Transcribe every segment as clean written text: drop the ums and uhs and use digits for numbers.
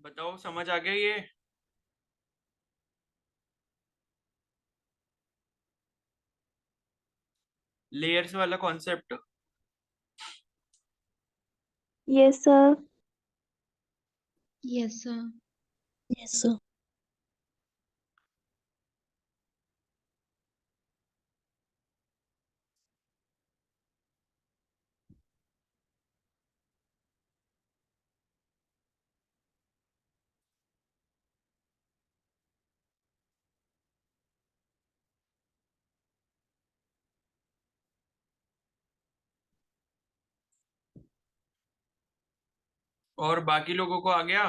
बताओ, समझ आ गया ये? लेयर्स वाला concept. Yes, sir. Yes, sir. Yes, sir. और बाकी लोगों को आ गया?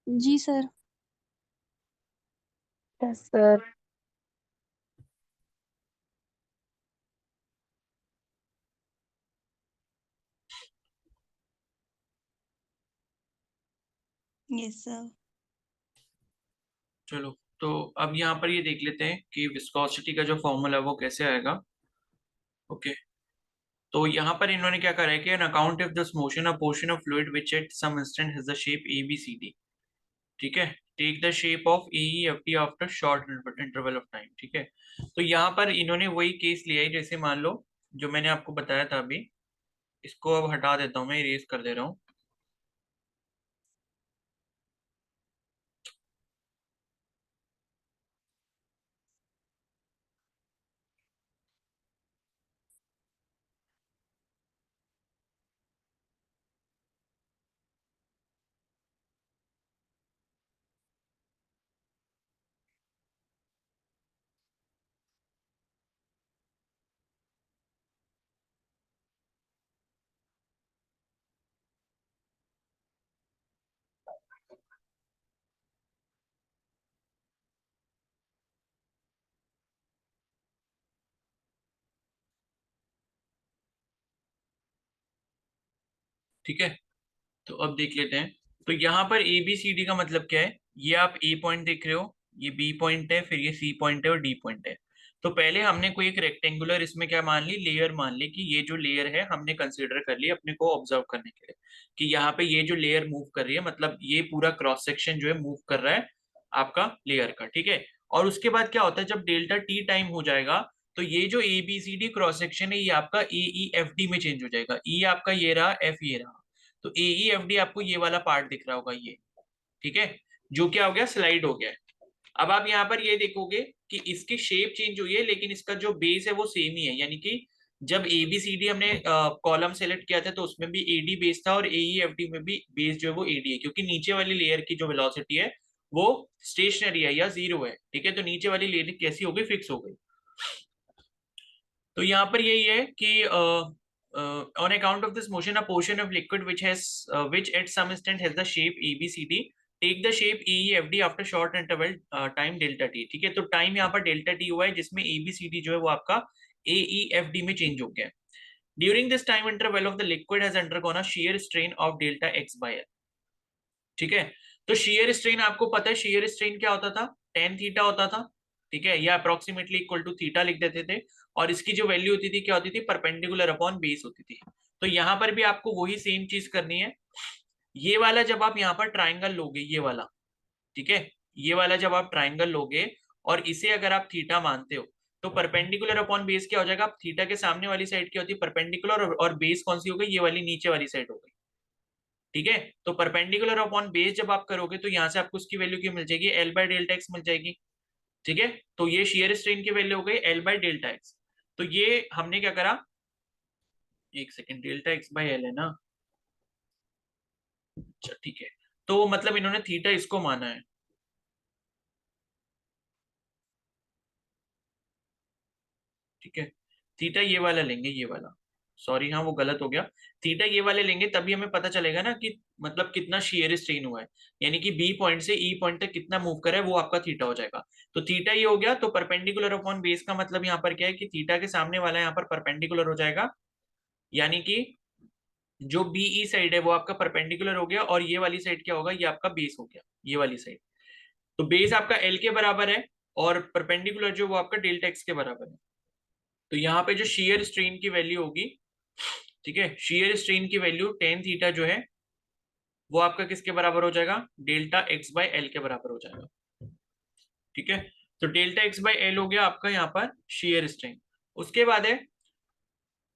जी sir. Yes, sir. Yes, sir. चलो, तो अब यहाँ पर ये देख लेते हैं कि विस्कोसिटी का जो फॉर्मूला है वो कैसे आएगा। ओके। तो यहाँ पर इन्होंने क्या करा है कि an account of this motion a portion of fluid which at some instant has the shape A B C D. ठीक है। Take the shape of A E F D after short interval of time. ठीक है। तो यहाँ पर इन्होंने वही case लिया है, जैसे मान लो जो मैंने आपको बताया था अभी। इसको अब हटा देता हूँ, मैं इरेज कर दे रहा हूँ। ठीक है। तो अब देख लेते हैं। तो यहाँ पर ए बी सी डी का मतलब क्या है? ये आप ए पॉइंट देख रहे हो, ये बी पॉइंट है, फिर ये सी पॉइंट है और डी पॉइंट है। तो पहले हमने कोई एक रेक्टेंगुलर इसमें क्या मान ली, लेयर मान ली कि ये जो लेयर है हमने कंसीडर कर ली अपने को ऑब्जर्व करने के लिए कि यहाँ पे ये जो लेयर मूव कर रही है, मतलब ये पूरा क्रॉस सेक्शन जो है मूव कर रहा है आपका लेयर का। ठीक है। और उसके बाद क्या होता है, जब डेल्टा टी टाइम हो जाएगा तो ये जो A B C D cross section है ये आपका ए ई एफ डी में चेंज हो जाएगा। ई आपका ये रहा, एफ ये रहा। तो ए ई एफ डी आपको ये वाला पार्ट दिख रहा होगा ये। ठीक है। जो क्या हो गया, स्लाइड हो गया है। अब आप यहाँ पर ये देखोगे कि इसकी शेप चेंज हुई है, लेकिन इसका जो बेस है वो सेम ही है। यानी कि जब ए बी सी डी हमने कॉलम सेलेक्ट किया था तो उसमें भी ए डी बेस था और ए ई एफ डी में भी बेस जो है वो ए डी है, क्योंकि नीचे वाली लेयर की जो वेलोसिटी है वो स्टेशनरी है या जीरो है। ठीक है। तो नीचे वाली लेयर कैसी हो गई, फिक्स हो गई। तो यहाँ पर यही है कि on account of this motion a portion of liquid which at some instant has the shape ABCD take the shape EEFD after short interval time delta T. ठीक है। तो टाइम यहाँ पर डेल्टा टी हुआ है जिसमें ABCD जो है वो आपका AEFD में चेंज हो गया है। During this time interval of the liquid has undergone a shear strain of delta X by L. ठीक है। तो shear strain आपको पता है, shear strain क्या होता था, टेन थीटा होता था। ठीक है। या अप्रोक्सीमेटली इक्वल टू थीटा लिख देते थे। और इसकी जो वैल्यू होती थी क्या होती थी, परपेंडिकुलर अपॉन बेस होती थी। तो यहाँ पर भी आपको वही सेम चीज करनी है। ये वाला जब आप यहाँ पर ट्राइंगल लोगे, ये वाला, ठीक है, ये वाला जब आप ट्राइंगल लोगे और इसे अगर आप थीटा मानते हो तो परपेंडिकुलर अपॉन बेस क्या हो जाएगा, थीटा के सामने वाली साइड क्या होती है, परपेंडिकुलर, और बेस कौन सी हो गई, ये वाली नीचे वाली साइड हो गई। ठीक है। तो परपेंडिकुलर अपॉन बेस जब आप करोगे तो यहाँ से आपको उसकी वैल्यू क्या मिल जाएगी, एल बाय डेल्टा एक्स मिल जाएगी। ठीक है। तो ये शेयर स्ट्रेन की वैल्यू हो गई एल बाय डेल्टा एक्स। तो ये हमने क्या करा, एक second, delta X by L है ना। अच्छा ठीक है। तो मतलब इन्होंने थीटा इसको माना है। ठीक है। थीटा ये वाला लेंगे, ये वाला, सॉरी हाँ वो गलत हो गया। थीटा ये वाले लेंगे तभी हमें पता चलेगा ना कि मतलब कितना शेयर स्ट्रेन हुआ है। यानी कि बी पॉइंट से ई पॉइंट तक कितना मूव करा है वो आपका थीटा हो जाएगा। तो थीटा ये हो गया। तो परपेंडिकुलर अपॉन बेस का मतलब यहाँ पर क्या है कि थीटा के सामने वाला यहाँ पर परपेंडिकुलर हो जाएगा। यानी कि जो बीई साइड है वो आपका परपेंडिकुलर हो गया और ये वाली साइड क्या होगा, ये आपका बेस हो गया, ये वाली साइड। तो बेस आपका एल के बराबर है और परपेंडिकुलर जो वो आपका डेल्टा एक्स के बराबर है। तो यहाँ पे जो शेयर स्ट्रेन की वैल्यू होगी, ठीक है, शेयर स्ट्रेन की वैल्यू टेन थीटा जो है वो आपका किसके बराबर हो जाएगा, डेल्टा एक्स बाय एल के बराबर हो जाएगा। ठीक है, तो डेल्टा एक्स बाय एल हो गया आपका यहाँ पर shear स्ट्रेन। उसके बाद है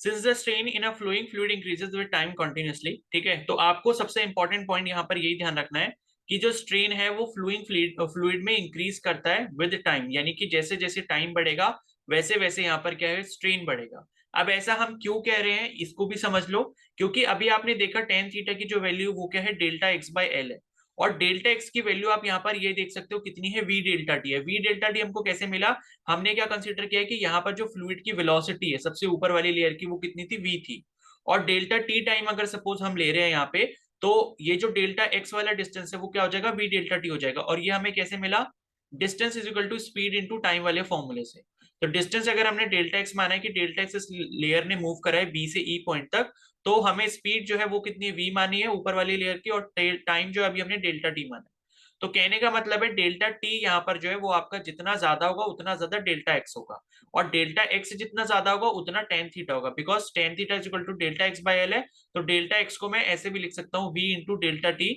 since the strain in a flowing fluid increases with time continuously, ठीक है, तो आपको सबसे इंपॉर्टेंट पॉइंट यहाँ पर यही ध्यान रखना है कि जो स्ट्रेन है वो फ्लूइंग फ्लूइड में इंक्रीज करता है विद टाइम, यानी कि जैसे जैसे टाइम बढ़ेगा वैसे वैसे यहाँ पर क्या है, स्ट्रेन बढ़ेगा। अब ऐसा हम क्यों कह रहे हैं इसको भी समझ लो, क्योंकि अभी आपने देखा टेन थीटा की जो वैल्यू वो क्या है, डेल्टा एक्स बाय एल है, और डेल्टा एक्स की वैल्यू आप यहाँ पर ये देख सकते हो कितनी है, वी डेल्टा टी है। वी डेल्टा टी हमको कैसे मिला, हमने क्या कंसीडर किया है कि यहाँ पर जो फ्लूइड की वेलोसिटी है सबसे ऊपर वाली लेयर की वो कितनी थी, वी थी, और डेल्टा टी टाइम अगर सपोज हम ले रहे हैं यहाँ पे, तो ये जो डेल्टा एक्स वाला डिस्टेंस है वो क्या हो जाएगा, वी डेल्टा टी हो जाएगा। और ये हमें कैसे मिला, distance is equal to speed into time वाले फॉर्मूले से। तो डिस्टेंस अगर हमने डेल्टा एक्स माना है कि डेल्टा एक्स इस लेयर ने मूव करा है बी से ई पॉइंट तक, तो हमें स्पीड जो है वो कितनी वी मानी है ऊपर वाली लेयर की, और टाइम जो अभी हमने डेल्टा टी माना है। तो कहने का मतलब है डेल्टा टी यहाँ पर जो है वो आपका जितना ज्यादा होगा उतना ज्यादा डेल्टा एक्स होगा, और डेल्टा एक्स जितना ज्यादा होगा उतना टेन थीटा होगा, बिकॉज tan theta is equal to delta X by L है। तो डेल्टा एक्स को मैं ऐसे भी लिख सकता हूँ V into delta T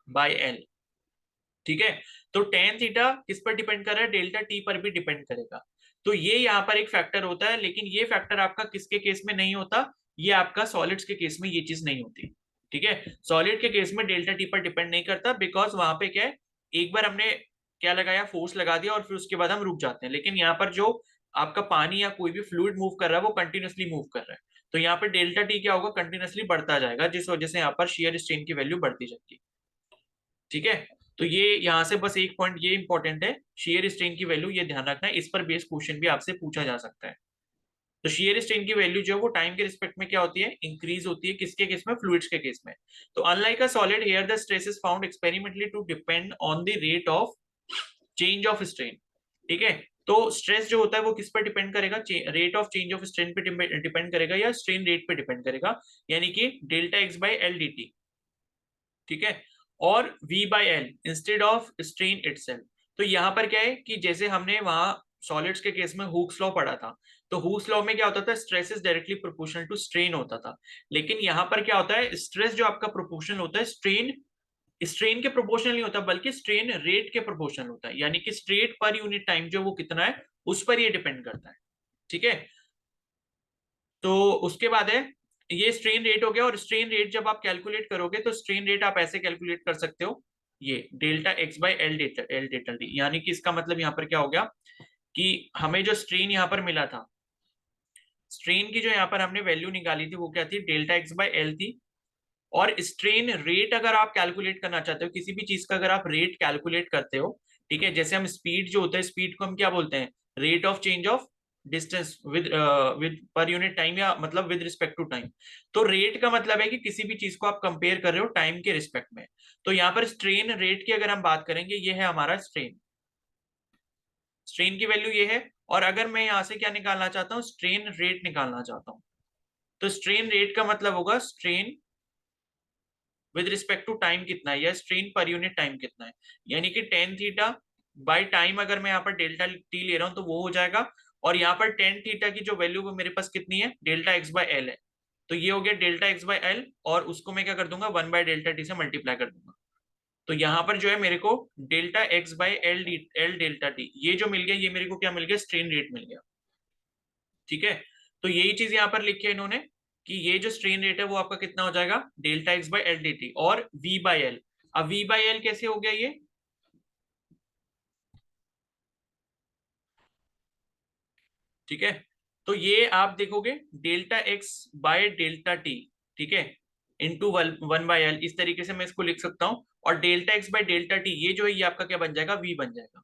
by L. ठीक है, तो टेन थीटा किस पर डिपेंड कर रहा है, डेल्टा टी पर भी डिपेंड करेगा। तो ये यहाँ पर एक फैक्टर होता है, लेकिन ये फैक्टर आपका किसके केस में नहीं होता, ये आपका सॉलिड्स के केस में ये चीज नहीं होती। ठीक है, सॉलिड के केस में डेल्टा टी पर डिपेंड नहीं करता, बिकॉज वहां पे क्या है, एक बार हमने क्या लगाया, फोर्स लगा दिया और फिर उसके बाद हम रुक जाते हैं। लेकिन यहाँ पर जो आपका पानी या कोई भी फ्लूइड मूव कर रहा है वो कंटिन्यूसली मूव कर रहा है, तो यहाँ पर डेल्टा टी क्या होगा, कंटिन्यूसली बढ़ता जाएगा, जिस वजह से यहाँ पर शियर स्ट्रेन की वैल्यू बढ़ती जाएगी। ठीक है, तो ये यहाँ से बस एक पॉइंट ये इंपॉर्टेंट है, शेयर स्ट्रेन की वैल्यू ये ध्यान रखना है, इस पर बेस्ड क्वेश्चन भी आपसे पूछा जा सकता है। तो शेयर स्ट्रेन की वैल्यू जो है वो टाइम के रिस्पेक्ट में क्या होती है, इंक्रीज होती है, किसके केस में, फ्लूइड्स के केस में। तो unlike a solid here the stress is found experimentally to depend on the rate of change of strain. ठीक है, तो स्ट्रेस जो होता है वो किस पर डिपेंड करेगा, rate of change of strain पे डिपेंड करेगा या स्ट्रेन रेट पे डिपेंड करेगा, यानी कि delta X by L D T. ठीक है, और v by L instead of strain itself. तो यहाँ पर क्या है कि जैसे हमने वहां सॉलिड्स के केस में हुक्स लॉ पढ़ा था, तो हुक्स लॉ में क्या होता था, stress is directly proportional to strain होता था। लेकिन यहाँ पर क्या होता है, स्ट्रेस जो आपका प्रोपोर्शनल होता है, स्ट्रेन स्ट्रेन के प्रोपोर्शनल नहीं होता, बल्कि स्ट्रेन रेट के प्रोपोर्शनल होता है, यानी कि स्ट्रेट पर यूनिट टाइम जो वो कितना है उस पर ये डिपेंड करता है। ठीक है, तो उसके बाद है ये स्ट्रेन रेट हो गया, और स्ट्रेन रेट जब आप कैलकुलेट करोगे तो स्ट्रेन रेट आप ऐसे कैलकुलेट कर सकते हो, ये delta X by L delta D, यानी कि इसका मतलब यहाँ पर क्या हो गया कि हमें जो स्ट्रेन यहाँ पर मिला था, स्ट्रेन की जो यहाँ पर हमने वैल्यू निकाली थी वो क्या थी, डेल्टा एक्स बाय एल थी। और स्ट्रेन रेट अगर आप कैलकुलेट करना चाहते हो, किसी भी चीज का अगर आप रेट कैलकुलेट करते हो, ठीक है, जैसे हम स्पीड जो होता है, स्पीड को हम क्या बोलते हैं, rate of change of distance with with per unit time, या मतलब विद रिस्पेक्ट टू टाइम। तो रेट का मतलब है कि किसी भी चीज को आप कंपेयर कर रहे हो टाइम के रिस्पेक्ट में। तो यहाँ पर स्ट्रेन रेट की अगर हम बात करेंगे, ये है हमारा स्ट्रेन, स्ट्रेन की वैल्यू ये है। और अगर मैं यहाँ से क्या निकालना चाहता हूँ, स्ट्रेन रेट निकालना चाहता हूँ, तो स्ट्रेन रेट का मतलब होगा strain with respect to time कितना है, या स्ट्रेन पर यूनिट टाइम कितना है, यानी कि टेन थीटा बाय टाइम अगर मैं यहाँ पर डेल्टा टी ले रहा हूँ तो वो हो जाएगा। और यहाँ पर टेन थीटा की जो वैल्यू वो मेरे पास कितनी है, डेल्टा एक्स बाय एल है, तो ये हो गया डेल्टा एक्स बाय एल, और उसको मैं क्या कर दूंगा, वन बाय डेल्टा टी से मल्टीप्लाई कर दूंगा। तो यहाँ पर जो है मेरे को delta X by L delta T ये जो मिल गया, ये मेरे को क्या मिल गया, स्ट्रेन रेट मिल गया। ठीक है, तो यही चीज यहाँ पर लिखी है इन्होंने कि ये जो स्ट्रेन रेट है वो आपका कितना हो जाएगा, delta X by L D T और वी बाय एल। अब वी बाय एल कैसे हो गया ये, ठीक है, तो ये आप देखोगे delta X by delta T, ठीक है, इंटू वन बाय एल, इस तरीके से मैं इसको लिख सकता हूँ। और delta X by delta T ये जो है ये आपका क्या बन जाएगा, वी बन जाएगा,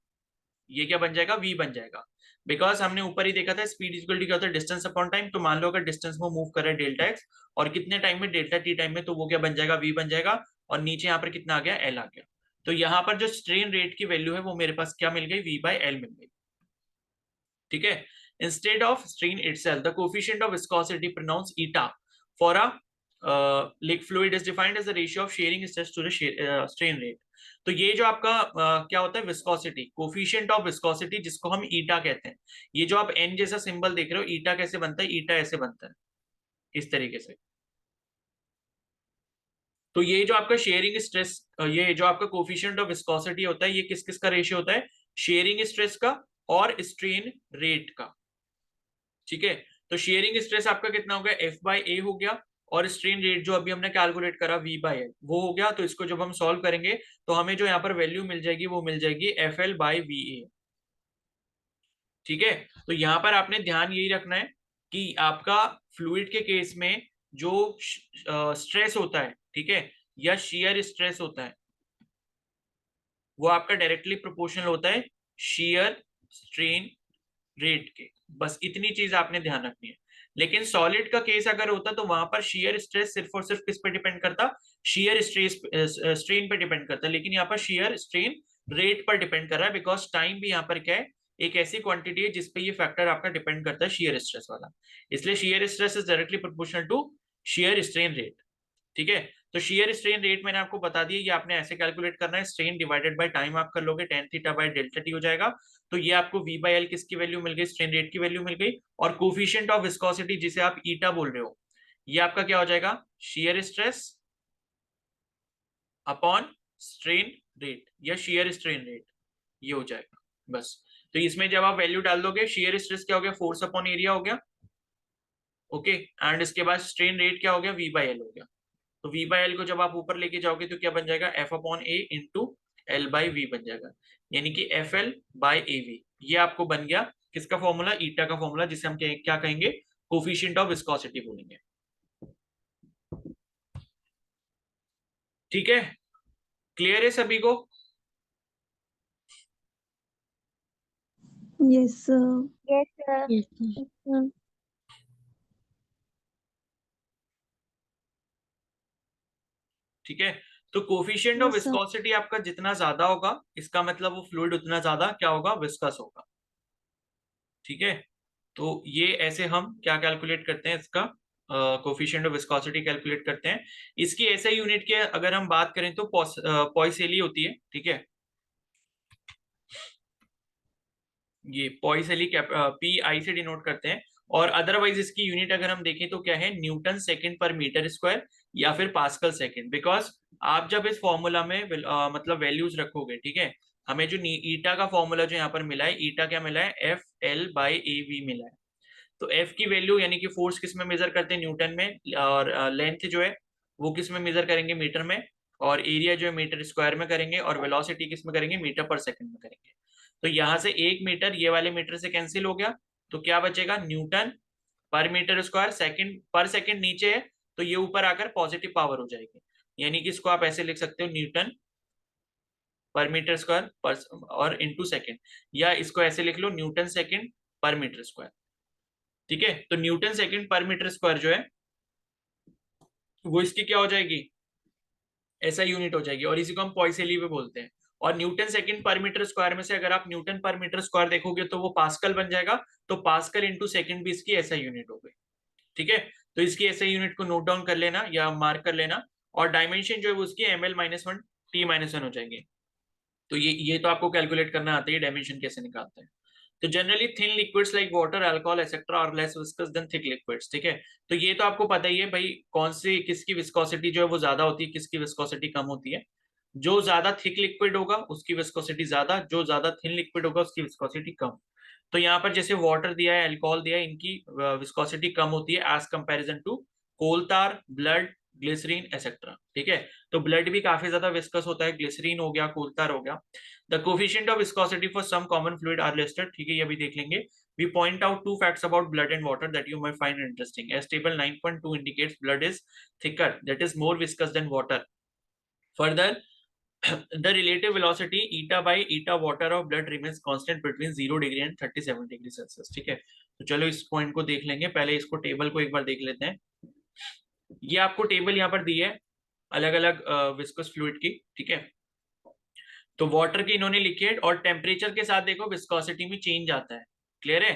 ये क्या बन जाएगा, वी बन जाएगा। बिकॉज हमने ऊपर ही देखा था स्पीड इक्वल टू क्या होता है, डिस्टेंस अपॉन टाइम। तो मान लो अगर डिस्टेंस में मूव कर रहा है डेल्टा एक्स, और कितने टाइम में, डेल्टा टी टाइम में, तो वो क्या बन जाएगा, वी बन जाएगा। और नीचे यहाँ पर कितना आ गया, एल आ गया। तो यहाँ पर जो स्ट्रेन रेट की वैल्यू है वो मेरे पास क्या मिल गई, वी बाय एल मिल गई। ठीक है, instead of strain itself the coefficient of viscosity pronounce eta for a liquid fluid is defined as the ratio of shearing stress to the strain rate. तो ये जो आपका क्या होता है, विस्कोसिटी, कोफिशिएंट ऑफ विस्कोसिटी, जिसको हम ईटा कहते हैं। ये जो आप एन जैसा सिंबल देख रहे हो, ईटा कैसे बनता है, ईटा ऐसे बनता है, इस तरीके से। तो ये जो आपका शेयरिंग स्ट्रेस, ये जो आपका कोफिशिएंट ऑफ विस्कोसिटी होता है, ये किस किस का रेशियो होता है? शेयरिंग स्ट्रेस का और स्ट्रेन रेट का। ठीक है, तो शेयरिंग स्ट्रेस आपका कितना हो गया? एफ बाई ए हो गया, और स्ट्रेन रेट जो अभी हमने कैलकुलेट करा वी बाई एल वो हो गया। तो इसको जब हम सॉल्व करेंगे तो हमें जो यहाँ पर वैल्यू मिल जाएगी वो मिल जाएगी F L by V A. ठीक है, तो यहाँ पर आपने ध्यान यही रखना है कि आपका फ्लूइड के केस में जो स्ट्रेस होता है, ठीक है, या शियर स्ट्रेस होता है, वो आपका डायरेक्टली प्रोपोर्शनल होता है शियर स्ट्रेन रेट के। बस इतनी चीज आपने ध्यान रखनी है। लेकिन सॉलिड का केस अगर होता तो वहां पर शियर स्ट्रेस सिर्फ और सिर्फ किस पे डिपेंड करता? शियर स्ट्रेस स्ट्रेन पे डिपेंड करता। लेकिन यहाँ पर शियर स्ट्रेन रेट पर डिपेंड कर रहा है, बिकॉज टाइम भी यहाँ पर क्या है? एक ऐसी क्वांटिटी है जिसपे ये फैक्टर आपका डिपेंड करता है शियर स्ट्रेस वाला। इसलिए shear stress is directly proportional to shear strain rate. ठीक है, तो शियर स्ट्रेन रेट मैंने आपको बता दिया, ये आपने ऐसे कैलकुलेट करना है, स्ट्रेन डिवाइडेड बाय टाइम आप कर लोगे, tan theta by delta T हो जाएगा। तो ये आपको वी बाई एल किसकी वैल्यू मिल गई? स्ट्रेन रेट की वैल्यू मिल गई। और कोफिशिएंट ऑफ विस्कोसिटी जिसे आप ईटा बोल रहे हो, ये आपका क्या हो जाएगा? Shear stress upon strain rate या शियर स्ट्रेन रेट, ये हो जाएगा बस। तो इसमें जब आप वैल्यू डाल दोगे, शियर स्ट्रेस क्या हो गया? फोर्स अपॉन एरिया हो गया। ओके, एंड इसके बाद स्ट्रेन रेट क्या हो गया? वी बाई एल हो गया। तो v बाई एल को जब आप ऊपर लेके जाओगे तो क्या बन जाएगा? F upon A into L by V बन जाएगा, यानी कि F L by A V. ये आपको बन गया किसका फॉर्मूला? ईटा का फॉर्मूला, जिसे हम क्या कहेंगे? कोफिशिएंट ऑफ विस्कोसिटी बोलेंगे। ठीक है, क्लियर है सभी को? Yes sir. Yes sir. Yes sir. ठीक है, तो coefficient of yes sir. Viscosity आपका जितना ज्यादा होगा, इसका मतलब वो फ्लूइड उतना ज्यादा क्या होगा? विस्कस होगा। ठीक है, तो ये ऐसे हम क्या कैलकुलेट करते हैं? इसका कोफिशिएंट ऑफ विस्कोसिटी कैलकुलेट करते हैं। इसकी ऐसे यूनिट के अगर हम बात करें तो पॉइसेली होती है। ठीक है, ये पॉइसेली पी आई से डिनोट करते हैं। और अदरवाइज इसकी यूनिट अगर हम देखें तो क्या है? न्यूटन सेकंड पर मीटर स्क्वायर या फिर पास्कल सेकंड। बिकॉज आप जब इस फॉर्मूला में मतलब वैल्यूज रखोगे, ठीक है, हमें जो ईटा का फॉर्मूला जो यहाँ पर मिला है, ईटा क्या मिला है? F L by A we मिला है। तो एफ की वैल्यू यानी कि फोर्स किस में मेजर करते हैं? न्यूटन में। और लेंथ जो है वो किस में मेजर करेंगे? मीटर में। और एरिया जो है मीटर स्क्वायर में करेंगे। और वेलोसिटी किस में करेंगे? मीटर पर सेकंड में करेंगे। तो यहां से एक मीटर ये वाले मीटर से कैंसिल हो गया, तो क्या बचेगा? न्यूटन पर मीटर स्क्वायर। सेकंड पर सेकंड नीचे है तो ये ऊपर आकर पॉजिटिव पावर हो जाएगी, यानी कि इसको आप ऐसे लिख सकते हो न्यूटन पर मीटर स्क्वायर पर और इनटू सेकंड, या इसको ऐसे लिख लो न्यूटन सेकंड पर मीटर स्क्वायर। ठीक है, तो न्यूटन सेकंड पर मीटर स्क्वायर जो है वो इसकी क्या हो जाएगी? ऐसा यूनिट हो जाएगी, और इसी को हम पॉइसेली भी बोलते हैं। और न्यूटन सेकंड पर मीटर स्क्वायर में से अगर आप न्यूटन पर मीटर स्क्वायर देखोगे तो वो पास्कल बन जाएगा। तो पास्कल इंटू सेकंड भी इसकी ऐसा यूनिट हो गई। ठीक है, तो इसकी ऐसे यूनिट को नोट डाउन कर लेना या मार्क कर लेना। और डायमेंशन जो है वो उसकी M L minus one T minus one हो जाएंगे। तो ये तो आपको कैलकुलेट करना आता है डायमेंशन कैसे निकालते हैं। तो generally thin liquids like water, alcohol etcetera are less viscous than thick liquids. ठीक है, तो ये तो आपको पता ही है भाई, कौन सी किसकी विस्कोसिटी जो है वो ज्यादा होती है, किसकी विस्कोसिटी कम होती है। जो ज्यादा थिक लिक्विड होगा उसकी विस्कोसिटी ज्यादा, जो ज्यादा थिन लिक्विड होगा उसकी विस्कोसिटी कम। तो यहाँ पर जैसे वाटर दिया है, अल्कोहल दिया है, इनकी विस्कोसिटी कम होती है एज कंपैरिजन टू कोल तार, ब्लड, ग्लिसरीन एक्सेट्रा। ठीक है, तो ब्लड भी काफी ज्यादा विस्कस होता है, ग्लिसरीन हो गया, कोल तार हो गया। The coefficient of viscosity for some common fluid are listed. ठीक है, ये भी देख लेंगे। We point out two facts about blood and water that you might find interesting. As table 9.2 indicates, blood is thicker, that is more viscous than water. Further, the relative velocity eta by eta water of blood remains constant between 0 degree and 37 degree Celsius. ठीक है, तो चलो इस point को देख लेंगे। पहले इसको टेबल को एक बार देख लेते हैं। ये आपको टेबल यहाँ पर दी है अलग अलग विस्कस फ्लूइड की। ठीक है, तो वाटर की इन्होंने लिखी है, और टेम्परेचर के साथ देखो विस्कोसिटी में चेंज आता है। क्लियर है?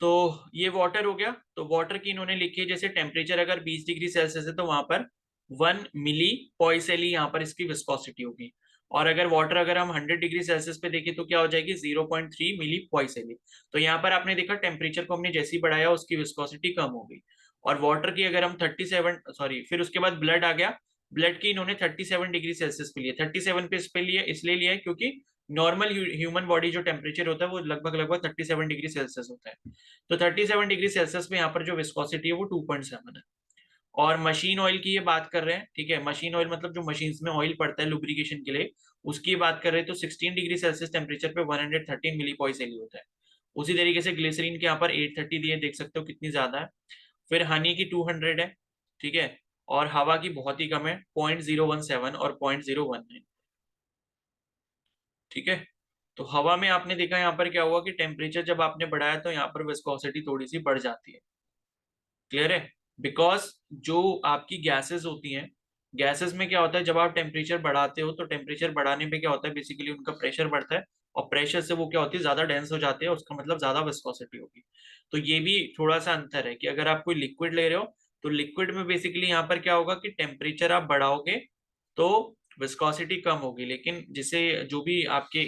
तो ये वाटर हो गया, तो वाटर की इन्होंने लिखी है, जैसे टेम्परेचर अगर 20 डिग्री सेल्सियस है तो वहां पर 1 मिली पॉइसेली यहाँ पर इसकी विस्कोसिटी होगी। और अगर वाटर अगर हम 100 डिग्री सेल्सियस पे देखें तो क्या हो जाएगी? 0.3 मिली पॉइसेली। तो यहाँ पर आपने देखा टेम्परेचर को हमने जैसे ही बढ़ाया उसकी विस्कोसिटी कम हो गई। और वाटर की अगर हम 37, सॉरी, फिर उसके बाद ब्लड आ गया, ब्लड की इन्होंने 37 डिग्री सेल्सियस पे लिया। 37 पे इस पे लिए इसलिए लिया है क्योंकि नॉर्मल ह्यूमन बॉडी जो टेम्परेचर होता है वो लगभग लगभग 37 डिग्री सेल्सियस होता है। तो 37 डिग्री सेल्सियस में यहाँ पर जो विस्कोसिटी है वो 2.7 है। और मशीन ऑयल की ये बात कर रहे हैं, ठीक है, मशीन ऑयल मतलब जो मशीन्स में ऑयल पड़ता है लुब्रिकेशन के लिए, उसकी बात कर रहे हैं, तो 16 डिग्री सेल्सियस टेम्परेचर पे 113 मिली पॉइसेली होता है। उसी तरीके से ग्लिसरीन के यहाँ पर 830 दिए, देख सकते हो कितनी ज्यादा है। फिर हनी की 200 है, ठीक है, और हवा की बहुत ही कम है, 0.017 और 0.019, ठीक है। तो हवा में आपने देखा यहाँ पर क्या हुआ कि टेम्परेचर जब आपने बढ़ाया तो यहाँ पर विस्कोसिटी थोड़ी सी बढ़ जाती है। क्लियर है? बिकॉज जो आपकी गैसेस होती हैं, गैसेस में क्या होता है, जब आप टेम्परेचर बढ़ाते हो तो टेम्परेचर बढ़ाने पे क्या होता है, बेसिकली उनका प्रेशर बढ़ता है, और प्रेशर से वो क्या होती है, ज्यादा डेंस हो जाते हैं, उसका मतलब ज्यादा विस्कोसिटी होगी। तो ये भी थोड़ा सा अंतर है कि अगर आप कोई लिक्विड ले रहे हो तो लिक्विड में बेसिकली यहाँ पर क्या होगा कि टेम्परेचर आप बढ़ाओगे तो विस्कोसिटी कम होगी, लेकिन जिसे जो भी आपके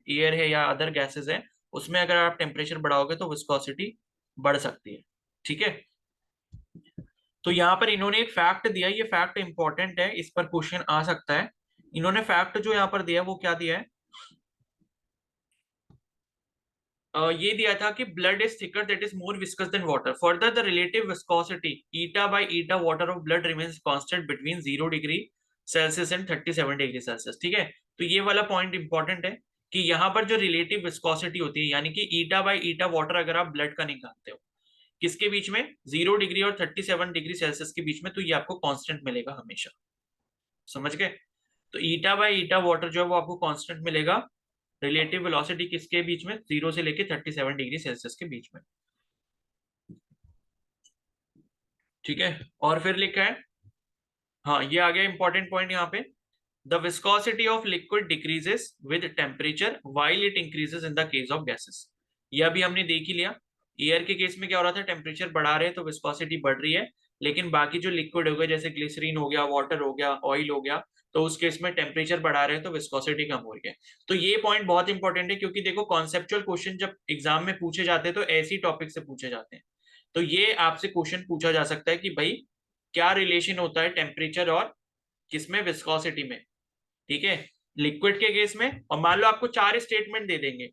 एयर है या अदर गैसेस है उसमें अगर आप टेम्परेचर बढ़ाओगे तो विस्कोसिटी बढ़ सकती है, ठीक है। तो यहाँ पर इन्होंने एक फैक्ट दिया, ये फैक्ट इंपॉर्टेंट है, इस पर क्वेश्चन आ सकता है। इन्होंने फैक्ट जो यहाँ पर दिया वो क्या दिया है, ये दिया था कि blood is thicker that is more viscous than water, further the relative viscosity eta by eta water of blood remains constant between 0 degree Celsius and 37 degree Celsius, ठीक है। तो ये वाला पॉइंट इंपॉर्टेंट है कि यहाँ पर जो रिलेटिव विस्कोसिटी होती है, यानी कि ईटा बाय ईटा वाटर अगर आप ब्लड का निकालते हो किसके बीच में, 0 डिग्री और 37 डिग्री सेल्सियस के बीच में, तो ये आपको कांस्टेंट मिलेगा हमेशा। समझ गए? तो ईटा बाय ईटा वाटर जो है वो आपको कांस्टेंट मिलेगा, रिलेटिव वेलोसिटी किसके बीच में, 0 से लेके 37 डिग्री सेल्सियस के बीच में, ठीक है। और फिर लिखा है, हाँ ये आ गया इंपॉर्टेंट पॉइंट यहाँ पे, the viscosity of liquid decreases with temperature while it increases in the case of gases. ये अभी हमने देख ही लिया, एयर के केस में क्या हो रहा था, टेम्परेचर बढ़ा रहे हैं तो विस्कोसिटी बढ़ रही है, लेकिन बाकी जो लिक्विड हो गए जैसे ग्लिसरीन हो गया, वाटर हो गया, ऑयल हो गया, तो उस केस में टेम्परेचर बढ़ा रहे हैं तो विस्कोसिटी कम हो रही है। तो ये पॉइंट बहुत इंपॉर्टेंट है क्योंकि देखो कॉन्सेप्चुअल क्वेश्चन जब एग्जाम में पूछे जाते हैं तो ऐसी टॉपिक से पूछे जाते हैं। तो ये आपसे क्वेश्चन पूछा जा सकता है कि भाई क्या रिलेशन होता है टेम्परेचर और किसमें, विस्कोसिटी में, ठीक है, लिक्विड के केस में। और मान लो आपको 4 स्टेटमेंट दे देंगे,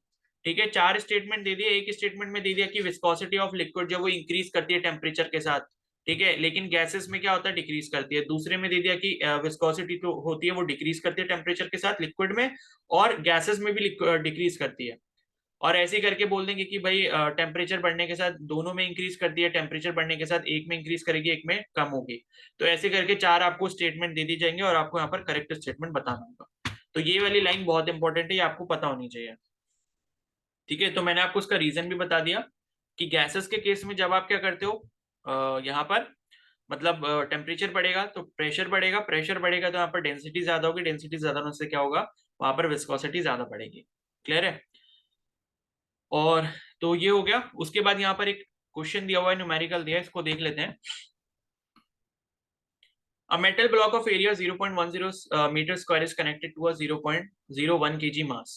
ठीक है, 4 स्टेटमेंट दे दिए, एक स्टेटमेंट में दे दिया कि विस्कोसिटी ऑफ लिक्विड जो वो इंक्रीज करती है टेम्परेचर के साथ, ठीक है, लेकिन गैसेस में क्या होता है, डिक्रीज करती है। दूसरे में दे दिया कि विस्कोसिटी तो होती है वो डिक्रीज करती है टेम्परेचर के साथ लिक्विड में, और गैसेस में भी डिक्रीज करती है। और ऐसे करके बोल देंगे कि भाई टेम्परेचर बढ़ने के साथ दोनों में इंक्रीज करती है, टेम्परेचर बढ़ने के साथ एक में इंक्रीज करेगी एक में कम होगी। तो ऐसे करके 4 आपको स्टेटमेंट दे दी जाएंगे और आपको यहाँ पर करेक्ट स्टेटमेंट बताना होगा। तो ये वाली लाइन बहुत इंपॉर्टेंट है, ये आपको पता होनी चाहिए, ठीक है। तो मैंने आपको उसका रीजन भी बता दिया कि गैसेस के केस में जब आप क्या करते हो, यहाँ पर मतलब टेम्परेचर बढ़ेगा तो प्रेशर बढ़ेगा, प्रेशर बढ़ेगा तो यहाँ पर डेंसिटी ज्यादा होगी, डेंसिटी ज्यादा होने से क्या होगा, वहां पर विस्कोसिटी ज्यादा बढ़ेगी। क्लियर है? और तो ये हो गया। उसके बाद यहाँ पर एक क्वेश्चन दिया हुआ है, न्यूमेरिकल दिया है, इसको देख लेते हैं। A metal block of area 0.10 meter square is connected to a 0.01 kg mass,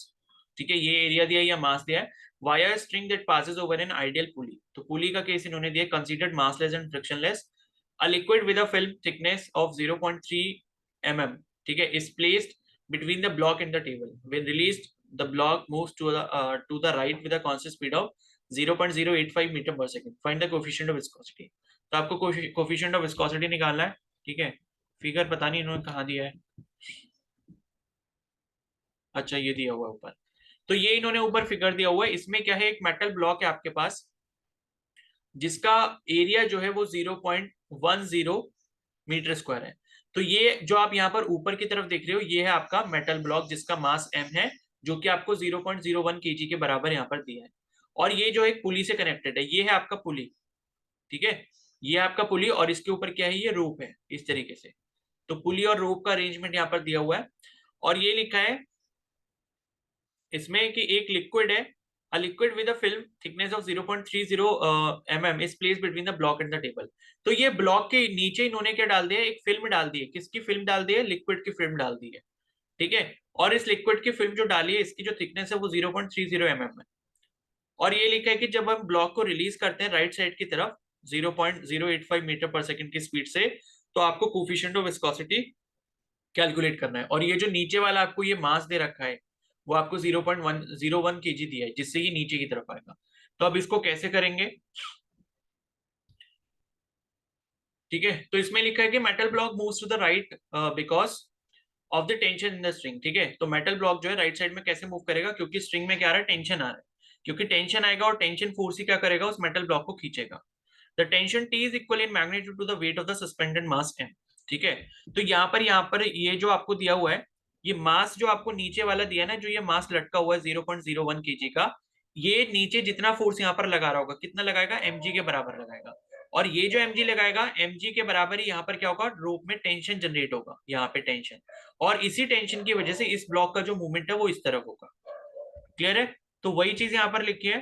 ठीक है, ये एरिया दिया है या मास दिया है, via string that passes over an ideal pulley. तो पुली का केस इन्होंने दिया, considered massless and frictionless, a liquid with a film thickness of 0.3 mm, ठीक है, is placed between the block and the table. When released, the block moves to the right with a constant speed of 0.085 meter per second. Find the coefficient of viscosity. तो आपको coefficient of viscosity निकालना है, ठीक है। Figure पता नहीं इन्होंने कहाँ दिया है, अच्छा ये दिया हुआ है ऊपर। तो ये इन्होंने ऊपर फिगर दिया हुआ है, इसमें क्या है, एक मेटल ब्लॉक है आपके पास जिसका एरिया जो है वो 0.10 मीटर स्क्वायर है। तो ये जो आप यहाँ पर ऊपर की तरफ देख रहे हो ये है आपका मेटल ब्लॉक जिसका मास m है, जो कि आपको 0.01 kg के बराबर यहाँ पर दिया है। और ये जो एक पुली से कनेक्टेड है, ये है आपका पुली, ठीक है, ये आपका पुली, और इसके ऊपर क्या है, ये रोप है इस तरीके से। तो पुली और रोप का अरेंजमेंट यहाँ पर दिया हुआ है, और ये लिखा है इसमें कि एक लिक्विड है, a liquid with a film thickness of 0.30 mm is placed between the block and the table। तो ये ब्लॉक के नीचे इन्होंने क्या डाल दिया, एक फिल्म डाल दी है, किसकी फिल्म डाल दी है, लिक्विड की फिल्म डाल दी है, ठीक है। और इस लिक्विड की फिल्म जो डाली है इसकी जो थिकनेस है वो 0.30 mm है। और ये लिखा है कि जब हम ब्लॉक को रिलीज करते हैं राइट साइड की तरफ 0.085 मीटर पर सेकंड की स्पीड से, तो आपको कोफिशिएंट ऑफ विस्कोसिटी कैलकुलेट करना है। और ये जो नीचे वाला आपको ये मास दे रखा है वो आपको 0.101 kg दिया है, जिससे ये नीचे की तरफ आएगा। तो अब इसको कैसे करेंगे? ठीक है, तो इसमें लिखा है कि metal block moves to the right because of the tension in the string. ठीक है, तो मेटल ब्लॉक जो है राइट साइड में कैसे मूव करेगा? क्योंकि स्ट्रिंग में क्या आ रहा है, टेंशन आ रहा है। क्योंकि टेंशन आएगा और टेंशन फोर्स ही क्या करेगा, उस मेटल ब्लॉक को खींचेगा। The tension T is equal in magnitude to the weight of the suspended mass M. ठीक है, तो यहाँ पर ये जो आपको दिया हुआ है, ये मास जो आपको नीचे वाला दिया ना, जो ये मास लटका हुआ है 0.01 kg का, ये नीचे जितना फोर्स यहाँ पर लगा रहा होगा, कितना लगाएगा, mg के बराबर लगाएगा। और ये जो mg लगाएगा, mg के बराबर ही यहाँ पर क्या होगा, रोप में टेंशन जनरेट होगा, यहाँ पे टेंशन। और इसी टेंशन की वजह से इस ब्लॉक का जो मूवमेंट है वो इस तरफ होगा। क्लियर है? तो वही चीज यहाँ पर लिखी है।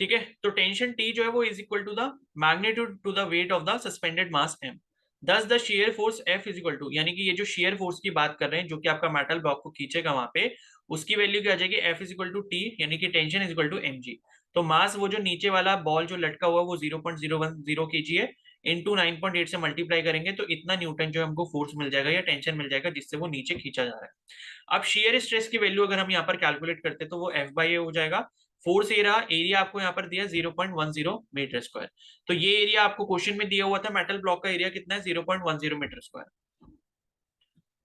ठीक है, तो टेंशन T जो है वो is equal to the magnitude to the weight of the suspended mass m। Thus the shear force F is equal to, यानी कि ये जो शेयर फोर्स की बात कर रहे हैं जो कि आपका मेटल ब्लॉक को खींचेगा वहां पे, उसकी वैल्यू क्या आ जाएगी, F is equal to T, यानी कि tension is equal to mg। तो मास वो जो नीचे वाला बॉल जो लटका हुआ है वो 0.010 kg है, इंटू 9.8 से मल्टीप्लाई करेंगे तो इतना न्यूटन जो हमको फोर्स मिल जाएगा या टेंशन मिल जाएगा, जिससे वो नीचे खींचा जा रहा है। अब शेयर स्ट्रेस की वैल्यू अगर हम यहाँ पर कैलकुलेट करते तो वो F/A हो जाएगा। फोर्स एरिया आपको यहाँ पर दिया 0.10 मीटर स्क्वायर। तो ये एरिया आपको क्वेश्चन में दिया हुआ था, मेटल ब्लॉक का एरिया कितना है, 0.10 मीटर स्क्वायर।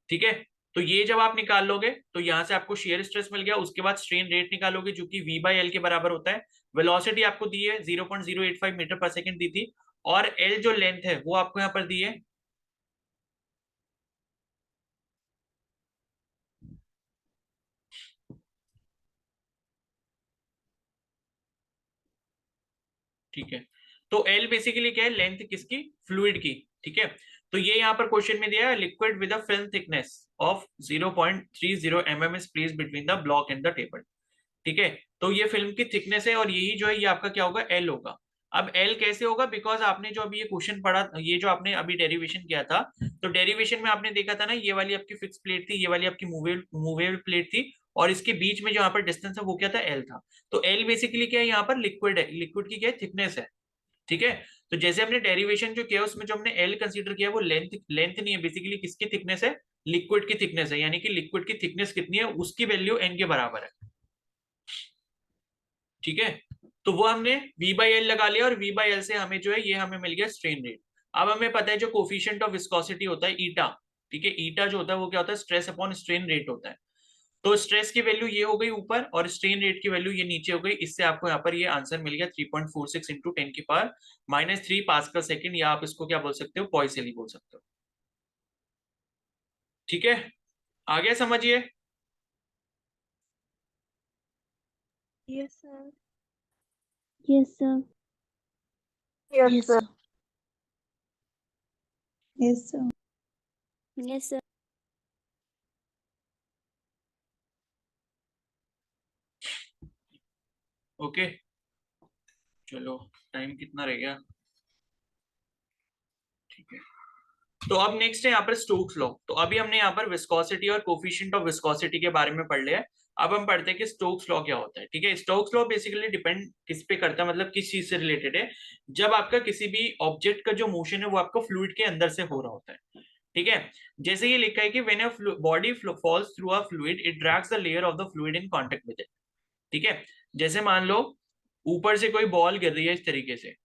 ठीक है, तो ये जब आप निकाल लोगे तो यहाँ से आपको शेयर स्ट्रेस मिल गया। उसके बाद स्ट्रेन रेट निकालोगे जो कि V/L के बराबर होता है। वेलोसिटी आपको दी है 0.085 मीटर पर सेकंड दी थी, और L जो लेंथ है वो आपको यहाँ पर दी है। ठीक है, तो एल बेसिकली क्या है, लेंथ किसकी, फ्लूइड की। ठीक है, तो ये यहाँ पर क्वेश्चन में दिया है, liquid with a film thickness of 0.30 mm is placed between the block and the table. ठीक है, तो ये फिल्म की थिकनेस है और यही जो है ये आपका क्या होगा, एल होगा। अब एल कैसे होगा, बिकॉज आपने जो अभी ये क्वेश्चन पढ़ा, ये जो आपने अभी डेरिवेशन किया था, तो डेरिवेशन में आपने देखा था ना, ये वाली आपकी फिक्स प्लेट थी, ये वाली आपकी मूवेबल प्लेट थी, और इसके बीच में जो यहाँ पर डिस्टेंस है वो क्या था, एल था। तो एल बेसिकली क्या है, यहाँ पर लिक्विड है, लिक्विड की क्या है, थिकनेस है। ठीक है, तो जैसे हमने डेरिवेशन जो किया उसमें जो हमने एल कंसीडर किया वो लेंथ लेंथ नहीं है, बेसिकली किसकी थिकनेस है, लिक्विड की थिकनेस है। यानी कि लिक्विड की थिकनेस कितनी है, उसकी वैल्यू एन के बराबर है। ठीक है, तो वो हमने V/L लगा लिया, और V/L से हमें जो है ये हमें मिल गया स्ट्रेन रेट। अब हमें पता है जो कोफिशिएंट ऑफ विस्कोसिटी होता है ईटा। ठीक है, ईटा जो होता है वो क्या होता है, स्ट्रेस अपॉन स्ट्रेन रेट होता है। तो स्ट्रेस की वैल्यू ये हो गई ऊपर, और स्ट्रेन रेट की वैल्यू ये नीचे हो गई। इससे आपको यहाँ पर ये आंसर मिल गया 3.46 इंटू 10⁻³ पास्कल सेकंड, या आप इसको क्या बोल सकते हो, पॉइसेली बोल सकते हो। ठीक है, आगे समझिए। Yes, sir. Yes, sir. Yes, sir. Yes, sir. Yes, sir. Okay, चलो टाइम कितना रह गया, ठीक है। तो अब नेक्स्ट है यहाँ पर स्टोक्स लॉ। तो अभी हमने यहाँ पर विस्कोसिटी और कोफिशिएंट ऑफ विस्कोसिटी के बारे में पढ़ लिया है। अब हम पढ़ते हैं कि स्टोक्स लॉ क्या होता है। ठीक है, स्टोक्स लॉ बेसिकली डिपेंड किस पे करता है, मतलब किस चीज से रिलेटेड है, जब आपका किसी भी ऑब्जेक्ट का जो मोशन है वो आपको फ्लूइड के अंदर से हो रहा होता है। ठीक है, जैसे ये लिखा है कि when a body false through a fluid it drags the layer of the fluid in contact with it. ठीक है, जैसे मान लो ऊपर से कोई बॉल गिर रही है इस तरीके से,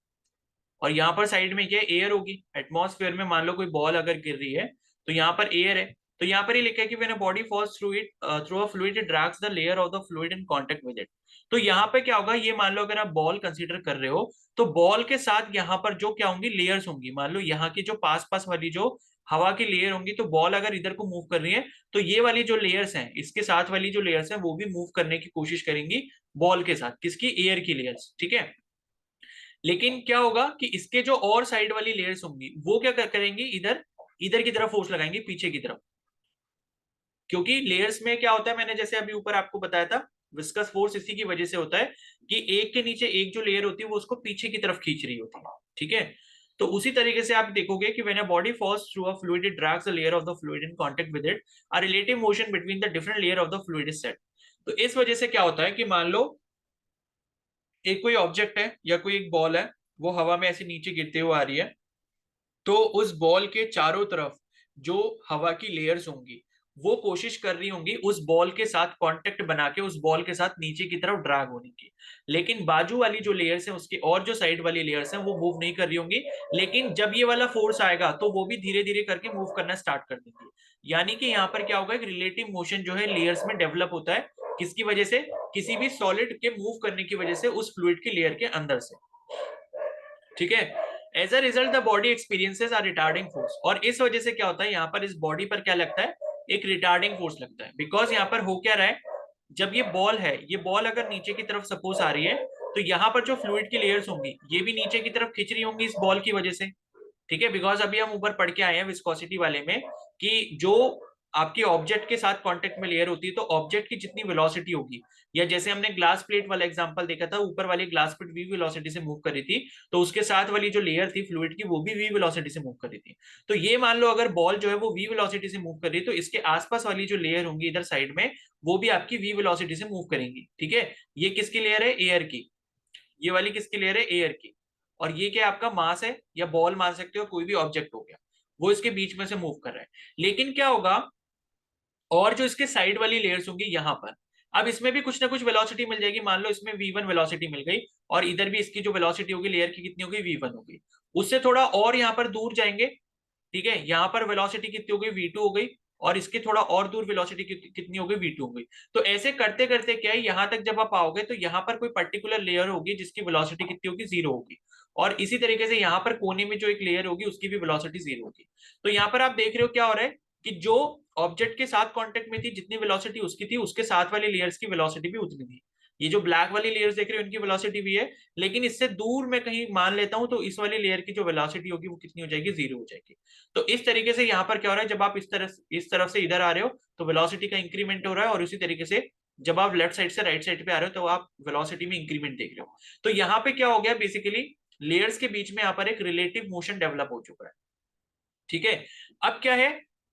और यहाँ पर साइड में क्या है, एयर होगी। एटमॉस्फेयर में मान लो कोई बॉल अगर गिर रही है तो यहाँ पर एयर है। तो यहाँ पर ये लिखा है कि when a body false through a fluid it drags the layer of the fluid in contact with it. तो यहाँ पे क्या होगा, ये मान लो अगर आप बॉल कंसीडर कर रहे हो, तो बॉल के साथ यहाँ पर जो क्या होंगी, लेयर्स होंगी। मान लो यहाँ की जो पास पास वाली जो हवा की लेयर होंगी, तो बॉल अगर इधर को मूव कर रही है तो ये वाली जो लेयर्स हैं, इसके साथ वाली जो लेयर्स हैं वो भी मूव करने की कोशिश करेंगी बॉल के साथ, किसकी, एयर की लेयर्स। ठीक है, लेकिन क्या होगा कि इसके जो और साइड वाली लेयर्स होंगी वो क्या करेंगी, इधर इधर की तरफ फोर्स लगाएंगे, पीछे की तरफ। क्योंकि लेयर्स में क्या होता है, मैंने जैसे अभी ऊपर आपको बताया था, विस्कस फोर्स इसी की वजह से होता है कि एक के नीचे एक जो लेयर होती है वो उसको पीछे की तरफ खींच रही होती है। ठीक है, तो उसी तरीके से आप देखोगे कि when a body false through a fluid it drags the layer of the fluid in contact with it, a relative motion between the different layer of the fluid is set. तो इस वजह से क्या होता है कि मान लो एक कोई ऑब्जेक्ट है या कोई एक बॉल है, वो हवा में ऐसे नीचे गिरते हुए आ रही है, तो उस बॉल के चारों तरफ जो हवा की लेयर्स होंगी वो कोशिश कर रही होंगी उस बॉल के साथ कांटेक्ट बना के उस बॉल के साथ नीचे की तरफ ड्रैग होने की। लेकिन बाजू वाली जो लेयर्स हैं उसके और जो साइड वाली लेयर्स हैं वो मूव नहीं कर रही होंगी, लेकिन जब ये वाला फोर्स आएगा तो वो भी धीरे धीरे करके मूव करना स्टार्ट कर देंगी। यानी कि यहाँ पर क्या होगा, एक रिलेटिव मोशन जो है लेयर्स में डेवलप होता है। किसकी वजह से? किसी भी सॉलिड के मूव करने की वजह से उस फ्लूइड की लेयर के अंदर से। ठीक है, as a result the body experiences a retarding force. और इस वजह से क्या होता है, यहाँ पर इस बॉडी पर क्या लगता है, एक रिटार्डिंग फोर्स लगता है। बिकॉज यहाँ पर हो क्या रहा है, जब ये बॉल है, ये बॉल अगर नीचे की तरफ सपोज आ रही है तो यहाँ पर जो फ्लूइड की लेयर्स होंगी ये भी नीचे की तरफ खिंच रही होंगी इस बॉल की वजह से। ठीक है, बिकॉज अभी हम ऊपर पढ़ के आए हैं विस्कोसिटी वाले में कि जो आपके ऑब्जेक्ट के साथ कांटेक्ट में लेयर होती है तो ऑब्जेक्ट की जितनी वेलोसिटी होगी, या जैसे हमने ग्लास प्लेट वाला एग्जांपल देखा था, ऊपर वाली ग्लास प्लेट वी वेलोसिटी से मूव कर रही थी, तो उसके साथ वाली जो लेयर थी फ्लूइड की वो भी वी वेलोसिटी से मूव कर रही थी। तो ये मान लो अगर बॉल जो है वो वी वेलोसिटी से मूव कर रही है तो इसके आसपास वाली जो लेयर होंगी इधर साइड में वो भी आपकी वी वेलोसिटी से मूव करेंगी। ठीक है, ये किसकी लेयर है? एयर की। ये वाली किसकी लेयर है? एयर की। और ये क्या आपका मास है या बॉल मान सकते हो, कोई भी ऑब्जेक्ट हो गया, वो इसके बीच में से मूव कर रहा है। लेकिन क्या होगा, और जो इसके साइड वाली लेयर्स होंगी यहाँ पर, अब इसमें भी कुछ ना कुछ वेलोसिटी मिल जाएगी। मान लो इसमें v1 वेलोसिटी मिल गई और इधर भी इसकी जो वेलोसिटी होगी लेयर की कितनी होगी? v1 होगी। उससे थोड़ा और यहाँ पर दूर जाएंगे, ठीक है, यहाँ पर वेलोसिटी कितनी हो गई? v2 हो गई। और इसके थोड़ा और दूर वेलोसिटी कितनी हो गई? v2 हो गई। तो ऐसे करते करते क्या है, यहाँ तक जब आप आओगे तो यहाँ पर कोई पर्टिकुलर लेयर होगी जिसकी वेलोसिटी कितनी होगी? 0 होगी। और इसी तरीके से यहाँ पर कोने में जो एक लेयर होगी उसकी भी वेलोसिटी 0 होगी। तो यहाँ पर आप देख रहे हो क्या हो रहा है कि जो ऑब्जेक्ट के साथ कांटेक्ट में थी जितनी वेलोसिटी उसकी थी, उसके साथ वाली लेयर्स की वेलोसिटी भी उतनी थी। ये जो ब्लैक वाली लेयर्स देख रहे हो इनकी वेलोसिटी भी है, लेकिन इससे दूर मैं कहीं मान लेता हूं तो इस वाली लेयर की जो वेलोसिटी होगी वो कितनी हो जाएगी? 0 हो जाएगी। तो इस तरीके से यहाँ पर क्या हो रहा है, जब आप इस तरफ से इधर आ रहे हो तो वेलोसिटी का इंक्रीमेंट हो रहा है, और उसी तरीके से जब आप लेफ्ट साइड से राइट साइड पे आ रहे हो तो आप वेलोसिटी में इंक्रीमेंट देख रहे हो। तो यहाँ पे क्या हो गया, बेसिकली लेयर्स के बीच में यहाँ पर एक रिलेटिव मोशन डेवलप हो चुका है। ठीक है, अब क्या है,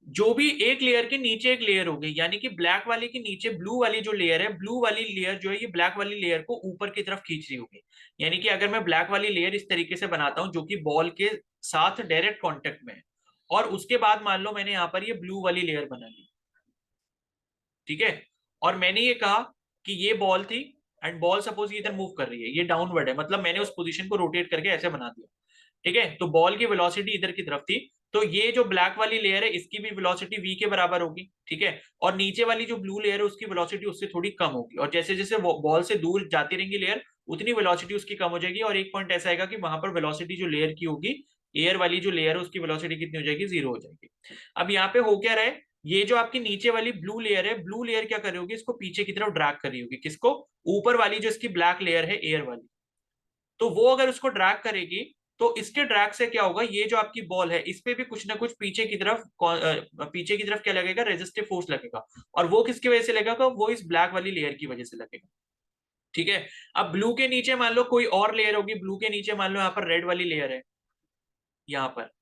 जो भी एक लेयर के नीचे एक लेयर हो गई, यानी कि ब्लैक वाली के नीचे ब्लू वाली जो लेयर है, ब्लू वाली लेयर जो है ये ब्लैक वाली लेयर को ऊपर की तरफ खींच रही होगी। यानी कि अगर मैं ब्लैक वाली लेयर इस तरीके से बनाता हूं जो कि बॉल के साथ डायरेक्ट कांटेक्ट में है, और उसके बाद मान लो मैंने यहां पर ये ब्लू वाली लेयर बना ली, ठीक है, और मैंने ये कहा कि ये बॉल थी एंड बॉल सपोज ये इधर मूव कर रही है, ये डाउनवर्ड है, मतलब मैंने उस पोजीशन को रोटेट करके ऐसे बना दिया। ठीक है, तो बॉल की वेलोसिटी इधर की तरफ थी, तो ये जो ब्लैक वाली लेयर है इसकी भी वेलोसिटी v के बराबर होगी। ठीक है, और नीचे वाली जो ब्लू लेयर है उसकी वेलोसिटी उससे थोड़ी कम होगी, और जैसे जैसे बॉल से दूर जाती रहेंगी लेयर उतनी वेलोसिटी उसकी कम हो जाएगी, और एक पॉइंट ऐसा आएगा कि वहां पर वेलोसिटी जो लेयर की होगी, एयर वाली जो लेयर है उसकी वेलोसिटी कितनी हो जाएगी? 0 हो जाएगी। अब यहाँ पे हो क्या रहा है, ये जो आपकी नीचे वाली ब्लू लेयर है, ब्लू लेयर क्या कर रही होगी, इसको पीछे की तरफ ड्रैग कर रही होगी। किसको? ऊपर वाली जो इसकी ब्लैक लेयर है एयर वाली। तो वो अगर उसको ड्रैग करेगी तो इसके ड्रैग से क्या होगा, ये जो आपकी बॉल है इस पे भी कुछ ना कुछ पीछे की तरफ क्या लगेगा? रेजिस्टिव फोर्स लगेगा। और वो किसकी वजह से लगेगा? वो इस ब्लैक वाली लेयर की वजह से लगेगा। ठीक है, अब ब्लू के नीचे मान लो कोई और लेयर होगी, ब्लू के नीचे मान लो यहाँ पर रेड वाली लेयर है यहाँ पर।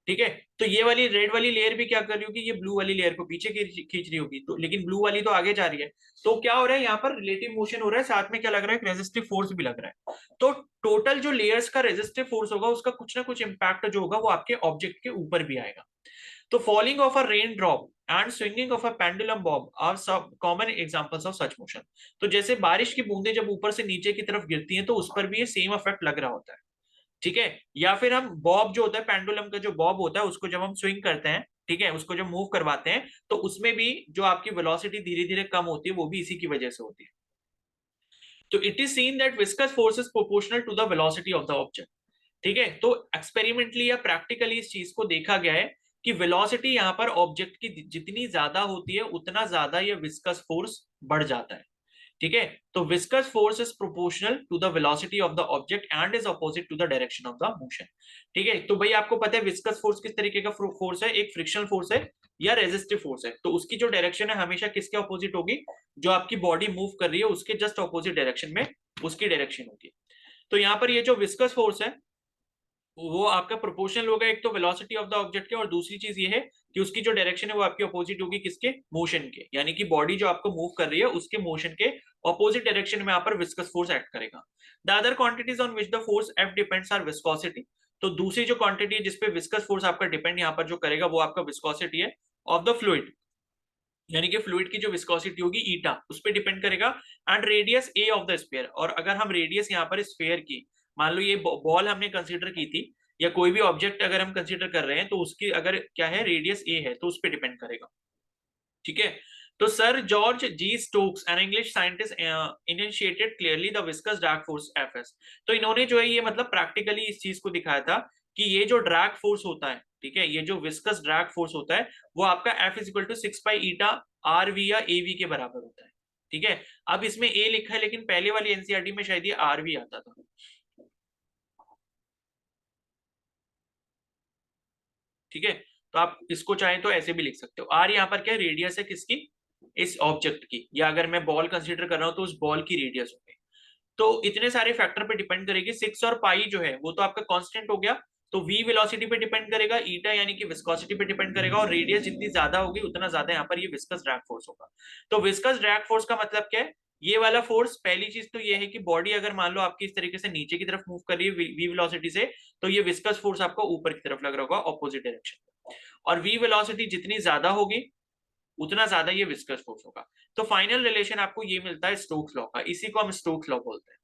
ठीक है, तो ये वाली रेड वाली लेयर भी क्या कर रही होगी, ये ब्लू वाली लेयर को पीछे खींच रही होगी, तो लेकिन ब्लू वाली तो आगे जा रही है। तो क्या हो रहा है, यहाँ पर रिलेटिव मोशन हो रहा है, साथ में क्या लग रहा है? रेजिस्टिव फोर्स भी लग रहा है। तो टोटल जो लेयर्स का रेजिस्टिव फोर्स होगा उसका कुछ ना कुछ इंपैक्ट जो होगा वो आपके ऑब्जेक्ट के ऊपर भी आएगा। तो falling of a rain drop and swinging of a pendulum bob are सब common examples of such motion. तो जैसे बारिश की बूंदें जब ऊपर से नीचे की तरफ गिरती हैं तो उस पर भी ये सेम इफेक्ट लग रहा होता है। ठीक है, या फिर हम बॉब जो होता है, पेंडुलम का जो बॉब होता है उसको जब हम स्विंग करते हैं, ठीक है, उसको जब मूव करवाते हैं तो उसमें भी जो आपकी वेलोसिटी धीरे धीरे कम होती है वो भी इसी की वजह से होती है। तो it is seen that viscous force is proportional to the velocity of the object. ठीक है, तो एक्सपेरिमेंटली या प्रैक्टिकली इस चीज को देखा गया है कि वेलोसिटी यहाँ पर ऑब्जेक्ट की जितनी ज्यादा होती है उतना ज्यादा ये विस्कस फोर्स बढ़ जाता है। ठीक है, तो viscous force is proportional to the velocity of the object and is opposite to the direction of the motion. ठीक है, तो भाई आपको पता है विस्कस फोर्स किस तरीके का फोर्स है, एक फ्रिक्शनल फोर्स है या रेजिस्टिव फोर्स है, तो उसकी जो डायरेक्शन है हमेशा किसके अपोजिट होगी? जो आपकी बॉडी मूव कर रही है उसके जस्ट अपोजिट डायरेक्शन में उसकी डायरेक्शन होगी। तो यहाँ पर ये जो विस्कस फोर्स है वो आपका प्रोपोर्शनल होगा एक तो वेलोसिटी ऑफ द ऑब्जेक्ट के, और दूसरी चीज ये है कि उसकी जो डायरेक्शन है वो आपकी अपोजिट होगी किसके, मोशन के, यानी कि बॉडी जो आपको मूव कर रही है उसके मोशन के अपोजिट डायरेक्शन में यहाँ पर विस्कस फोर्स एक्ट करेगा। The other quantities on which the force F depends are viscosity. तो दूसरी जो क्वांटिटी है जिसपे विस्कस फोर्स आपका डिपेंड यहाँ पर जो करेगा वो आपका विस्कोसिटी है ऑफ द फ्लूइड, यानी कि फ्लूइड की जो विस्कोसिटी होगी ईटा उस पर डिपेंड करेगा। And radius A of the sphere, और अगर हम रेडियस यहाँ पर स्फीयर की, मान लो ये बॉल हमने कंसीडर की थी या कोई भी ऑब्जेक्ट अगर हम कंसीडर कर रहे हैं तो उसकी अगर क्या है रेडियस ए है तो उस पर डिपेंड करेगा। ठीक है, तो Sir George G Stokes an English scientist initiated clearly the viscous drag force FS. तो इन्होंने जो है ये मतलब प्रैक्टिकली इस चीज को दिखाया था कि ये जो ड्रैग फोर्स होता है, ठीक है, ये जो विस्कस ड्रैग फोर्स होता है वो आपका F is equal to 6 pi eta R V या ए वी के बराबर होता है। ठीक है, अब इसमें ए लिखा है लेकिन पहले वाली एनसीईआरटी में शायद ये आर वी आता था। ठीक है, तो आप इसको चाहें तो ऐसे भी लिख सकते हो। आर यहाँ पर क्या रेडियस है किसकी, इस ऑब्जेक्ट की, या अगर मैं बॉल कंसीडर कर रहा हूं तो उस बॉल की रेडियस होगी। तो इतने सारे फैक्टर पे डिपेंड करेगी। 6 और पाई जो है वो तो आपका कांस्टेंट हो गया, तो v वेलोसिटी पे डिपेंड करेगा, ईटा यानी कि विस्कोसिटी पे डिपेंड करेगा, और रेडियस जितनी ज्यादा होगी उतना ज्यादा यहाँ पर ये विस्कस ड्रैग फोर्स होगा। तो विस्कस ड्रैग फोर्स का मतलब क्या है, ये वाला फोर्स, पहली चीज तो ये है कि बॉडी अगर मान लो आपकी इस तरीके से नीचे की तरफ मूव कर रही है v वेलोसिटी से, तो ये विस्कस फोर्स आपको ऊपर की तरफ लग रहा होगा ऑपोजिट डायरेक्शन में, और v वेलोसिटी जितनी ज्यादा होगी उतना ज्यादा ये विस्कस फोर्स होगा। तो फाइनल रिलेशन आपको ये मिलता है स्टोक्स लॉ का, इसी को हम स्टोक्स लॉ बोलते हैं।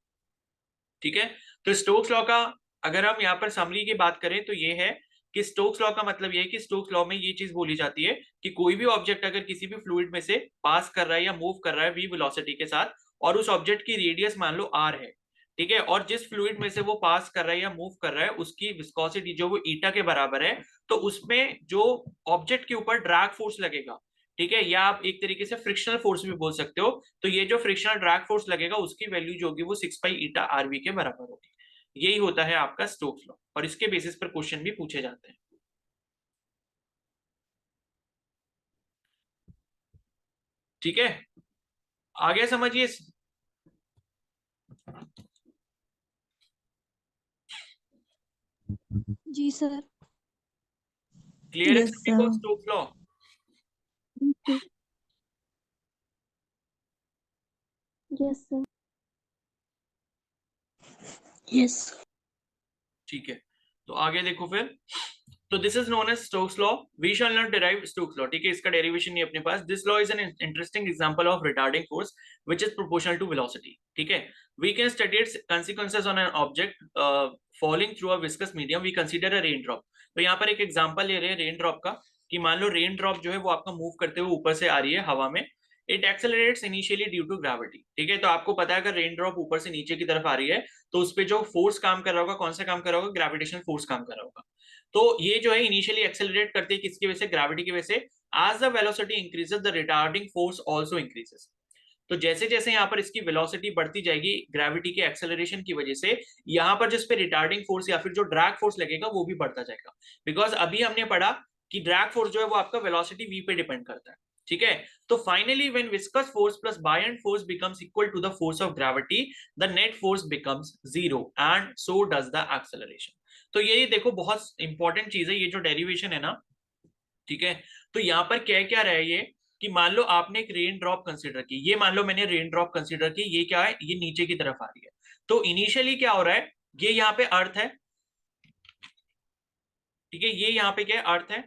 ठीक है, तो स्टोक्स लॉ का अगर हम यहाँ पर समरी की बात करें तो ये है कि स्टोक्स लॉ का मतलब ये है कि स्टोक्स लॉ में ये चीज बोली जाती है कि कोई भी ऑब्जेक्ट अगर किसी भी फ्लूइड में से पास कर रहा है या मूव कर रहा है वी वेलोसिटी के साथ, और उस ऑब्जेक्ट की रेडियस मान लो आर है, ठीक है, और जिस फ्लूइड में से वो पास कर रहा है या मूव कर रहा है उसकी विस्कोसिटी जो वो ईटा के बराबर है, तो उसमें जो ऑब्जेक्ट के ऊपर ड्रैग फोर्स लगेगा, ठीक है, या आप एक तरीके से फ्रिक्शनल फोर्स भी बोल सकते हो, तो ये जो फ्रिक्शनल ड्रैग फोर्स लगेगा उसकी वैल्यू जो होगी वो 6 पाई ईटा आरवी के बराबर होगी। यही होता है आपका स्टोक्स लॉ, और इसके बेसिस पर क्वेश्चन भी पूछे जाते हैं। ठीक है, आगे समझिए। जी सर। क्लियर है यस सभी को sir. Stokes law? Yes sir. Yes. ठीक है, तो आगे देखो फिर, तो this is known as Stokes law, we shall not derive Stokes law. ठीक है, इसका डेरिवेशन नहीं अपने पास। This law is an interesting example of retarding force which is proportional to velocity. ठीक है, we can study its consequences on an object falling through a viscous medium, we consider a rain drop. तो यहाँ पर एक example ले रहे हैं rain drop का, कि मान लो रेन ड्रॉप जो है वो आपका मूव करते हुए ऊपर से आ रही है हवा में, it accelerates initially due to gravity. ठीक है, तो आपको पता है अगर रेन ड्रॉप ऊपर से नीचे की तरफ आ रही है तो उस पर जो फोर्स काम कर रहा होगा, कौन सा काम कर रहा होगा, ग्रेविटेशनल फोर्स काम कर रहा होगा। तो ये जो है इनिशियली एक्सेलरेट करते हैं किसकी वजह से, ग्रेविटी की वजह से। As the velocity increases the retarding force also increases. तो जैसे जैसे यहाँ पर इसकी वेलोसिटी बढ़ती जाएगी ग्रेविटी के एक्सेलरेशन की वजह से, यहाँ पर जिस पे रिटार्डिंग फोर्स या फिर जो ड्रैग फोर्स लगेगा वो भी बढ़ता जाएगा। बिकॉज अभी हमने पढ़ा कि ड्रैग फोर्स जो है वो आपका वेलोसिटी v पे डिपेंड करता है। ठीक है, तो finally when viscous force plus buoyant force becomes equal to the force of gravity, the net force becomes zero and so does the acceleration. तो ये देखो बहुत इंपॉर्टेंट चीज है ये जो डेरिवेशन है ना। ठीक है, तो यहाँ पर क्या क्या रहा है ये, कि मान लो आपने एक रेन ड्रॉप कंसीडर की, ये मान लो मैंने रेन ड्रॉप कंसीडर की, ये क्या है, ये नीचे की तरफ आ रही है। तो इनिशियली क्या हो रहा है, ये यहाँ पे अर्थ है, ठीक है, ये यहाँ पे क्या है, अर्थ है,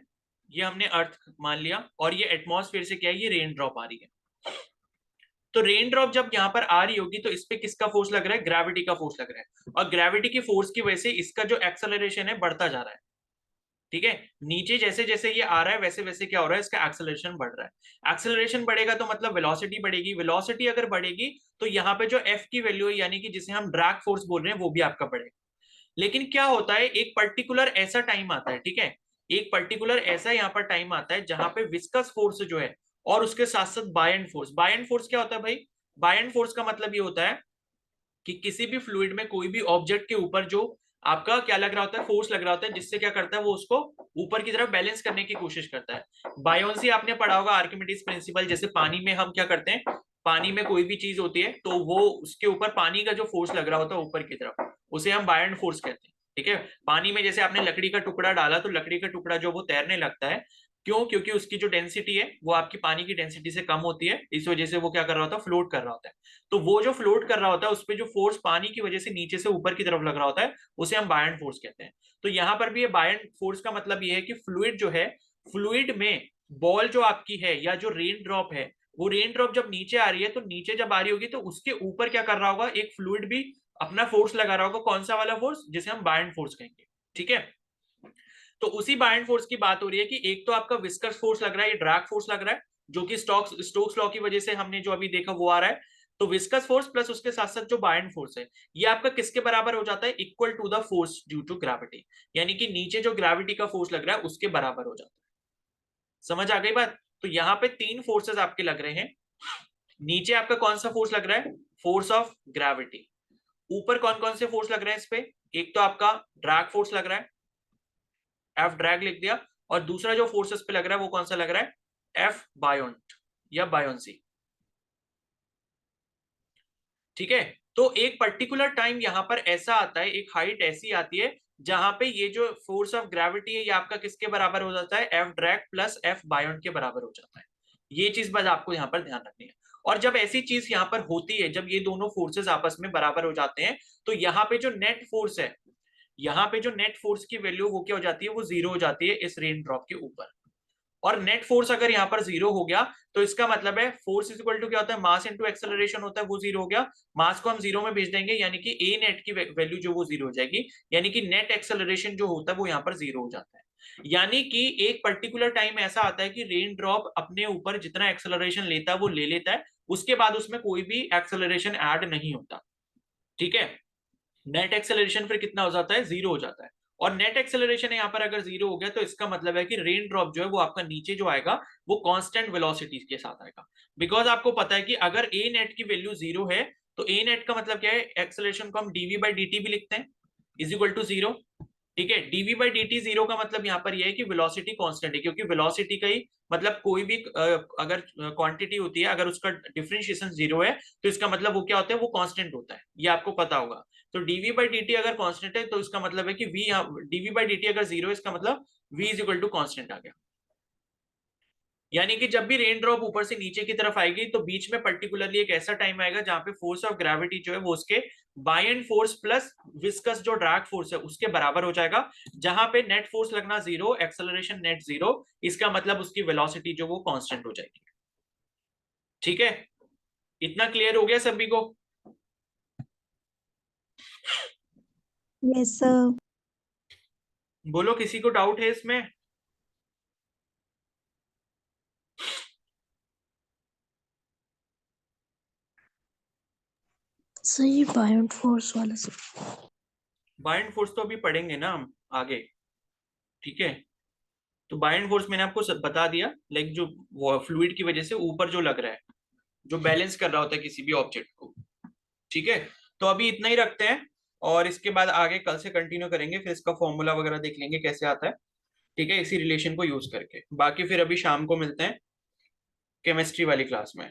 ये हमने अर्थ मान लिया, और ये एटमॉस्फेयर से क्या है, ये रेन ड्रॉप आ रही है। तो रेन ड्रॉप जब यहाँ पर आ रही होगी तो इस पे किसका फोर्स लग रहा है, ग्रेविटी का फोर्स लग रहा है, और ग्रेविटी की फोर्स की वजह से इसका जो एक्सेलरेशन है बढ़ता जा रहा है। ठीक है, नीचे जैसे जैसे ये आ रहा है वैसे वैसे क्या हो रहा है, इसका एक्सेलरेशन बढ़ रहा है। एक्सेलरेशन बढ़ेगा तो मतलब वेलोसिटी बढ़ेगी, वेलोसिटी अगर बढ़ेगी तो यहाँ पे जो एफ की वैल्यू है यानी कि जिसे हम ड्रैग फोर्स बोल रहे हैं वो भी आपका बढ़ेगा। लेकिन क्या होता है, एक पर्टिकुलर ऐसा टाइम आता है, ठीक है, एक पर्टिकुलर ऐसा यहाँ पर टाइम आता है जहां पे विस्कस फोर्स जो है और उसके साथ साथ बायएंट फोर्स। बायएंट फोर्स क्या होता है भाई, बायएंट फोर्स का मतलब ये होता है कि किसी भी फ्लूइड में कोई भी ऑब्जेक्ट के ऊपर जो आपका क्या लग रहा होता है, फोर्स लग रहा होता है, जिससे क्या करता है वो उसको ऊपर की तरफ बैलेंस करने की कोशिश करता है। बायोन्सी आपने पढ़ा होगा, आर्किमिडीज प्रिंसिपल, जैसे पानी में हम क्या करते हैं, पानी में कोई भी चीज होती है तो वो उसके ऊपर पानी का जो फोर्स लग रहा होता है ऊपर की तरफ, उसे हम बायएंट फोर्स कहते हैं। ठीक है, पानी में जैसे आपने लकड़ी का टुकड़ा डाला तो लकड़ी का टुकड़ा जो वो तैरने लगता है, क्यों? क्योंकि उसकी जो डेंसिटी है वो आपकी पानी की डेंसिटी से कम होती है, इस वजह से वो क्या कर रहा होता है, फ्लोट कर रहा होता है। तो वो जो फ्लोट कर रहा होता है उस पर जो फोर्स पानी की वजह से नीचे से ऊपर की तरफ लग रहा होता है उसे हम बायंट फोर्स कहते हैं। तो यहाँ पर भी ये बायंट फोर्स का मतलब ये है कि फ्लूइड जो है, फ्लूइड में बॉल जो आपकी है या जो रेन ड्रॉप है, वो रेन ड्रॉप जब नीचे आ रही है तो नीचे जब आ रही होगी तो उसके ऊपर क्या कर रहा होगा, एक फ्लूइड भी अपना फोर्स लगा रहा होगा। कौन सा वाला फोर्स? जिसे हम बायंट फोर्स कहेंगे। ठीक है, तो उसी बायंट फोर्स की बात हो रही है कि एक तो आपका विस्कस फोर्स लग रहा है, ये ड्रैग फोर्स लग रहा है, जो कि स्टोक्स लॉ की वजह से हमने जो अभी देखा वो आ रहा है। तो विस्कस फोर्स प्लस उसके साथ साथ जो बायंट फोर्स है, ये आपका किसके बराबर हो जाता है? Equal to the force due to gravity, यानी कि नीचे जो ग्रेविटी का फोर्स लग रहा है उसके बराबर हो जाता है। समझ आ गई बात? तो यहाँ पे तीन फोर्सेस आपके लग रहे हैं। नीचे आपका कौन सा फोर्स लग रहा है? Force of gravity. ऊपर कौन कौन से फोर्स लग रहे हैं इस पे? एक तो आपका ड्रैग फोर्स लग रहा है, एफ ड्रैग लिख दिया, और दूसरा जो फोर्सेस पे लग रहा है वो कौन सा लग रहा है? एफ बायोंट या बायोंसी। ठीक है, तो एक पर्टिकुलर टाइम यहां पर ऐसा आता है, एक हाइट ऐसी आती है जहां पे ये जो फोर्स ऑफ ग्रेविटी है ये आपका किसके बराबर हो जाता है? एफ ड्रैग प्लस एफ बायोंट के बराबर हो जाता है। ये चीज बस आपको यहाँ पर ध्यान रखनी है। और जब ऐसी चीज यहाँ पर होती है, जब ये दोनों फोर्सेस आपस में बराबर हो जाते हैं, तो यहाँ पे जो नेट फोर्स है, यहाँ पे जो नेट फोर्स की वैल्यू वो क्या हो जाती है? वो जीरो हो जाती है इस रेन ड्रॉप के ऊपर। और नेट फोर्स अगर यहाँ पर जीरो हो गया तो इसका मतलब है फोर्स इज इक्वल टू क्या होता है? मास इनटू एक्सेलरेशन होता है, वो जीरो हो गया। मास को हम जीरो में भेज देंगे, यानी कि ए नेट की वैल्यू जो वो जीरो हो जाएगी, यानी कि नेट एक्सेलरेशन जो होता है वो यहाँ पर जीरो हो जाता है। यानी कि एक पर्टिकुलर टाइम ऐसा आता है कि रेन ड्रॉप अपने ऊपर जितना एक्सेलरेशन लेता है वो ले लेता है, उसके बाद उसमें कोई भी एक्सेलरेशन ऐड नहीं होता। ठीक है, नेट एक्सेलरेशन फिर कितना हो जाता है? जीरो हो जाता है। और नेट एक्सेलरेशन यहाँ पर अगर जीरो हो गया तो इसका मतलब है कि रेन ड्रॉप जो है वो आपका नीचे जो आएगा वो कांस्टेंट वेलोसिटी के साथ आएगा। बिकॉज आपको पता है कि अगर ए नेट की वैल्यू जीरो है तो ए नेट का मतलब क्या है? एक्सेलरेशन को हम डीवी बाई डी भी लिखते हैं, इज इक्वल टू जीरो। ठीक है, डीवी बाई डी जीरो का मतलब यहाँ पर यह है कि वेलोसिटी कांस्टेंट है, क्योंकि वेलोसिटी का ही मतलब कोई भी अगर क्वांटिटी होती है, अगर उसका डिफरेंशिएशन जीरो है तो इसका मतलब वो क्या होता है? वो कांस्टेंट होता है, ये आपको पता होगा। तो डीवी बाई डी अगर कांस्टेंट है तो इसका मतलब है कि वी, डीवी बाई डी अगर जीरो है इसका मतलब V is equal to constant आ गया। यानी कि जब भी रेन ड्रॉप ऊपर से नीचे की तरफ आएगी तो बीच में पर्टिकुलरली एक ऐसा टाइम आएगा जहां पे फोर्स ऑफ ग्रेविटी जो है वो उसके बायंट फोर्स प्लस विस्कस जो ड्रैग फोर्स है उसके बराबर हो जाएगा, जहां पे नेट फोर्स लगना जीरो, एक्सेलरेशन नेट जीरो, इसका मतलब उसकी वेलोसिटी जो वो कांस्टेंट हो जाएगी। ठीक है, इतना क्लियर हो गया सभी को? Yes sir. बोलो, किसी को डाउट है इसमें? सर ये बायोंट फोर्स वाला सर। बायंट फोर्स तो अभी पढ़ेंगे ना हम आगे। ठीक है, तो बायंट फोर्स मैंने आपको बता दिया, लाइक जो फ्लूइड की वजह से ऊपर जो लग रहा है, जो बैलेंस कर रहा होता है किसी भी ऑब्जेक्ट को। ठीक है, तो अभी इतना ही रखते हैं, और इसके बाद आगे कल से कंटिन्यू करेंगे, फिर इसका फॉर्मूला वगैरह देख लेंगे कैसे आता है। ठीक है, इसी रिलेशन को यूज करके। बाकी फिर अभी शाम को मिलते हैं केमिस्ट्री वाली क्लास में।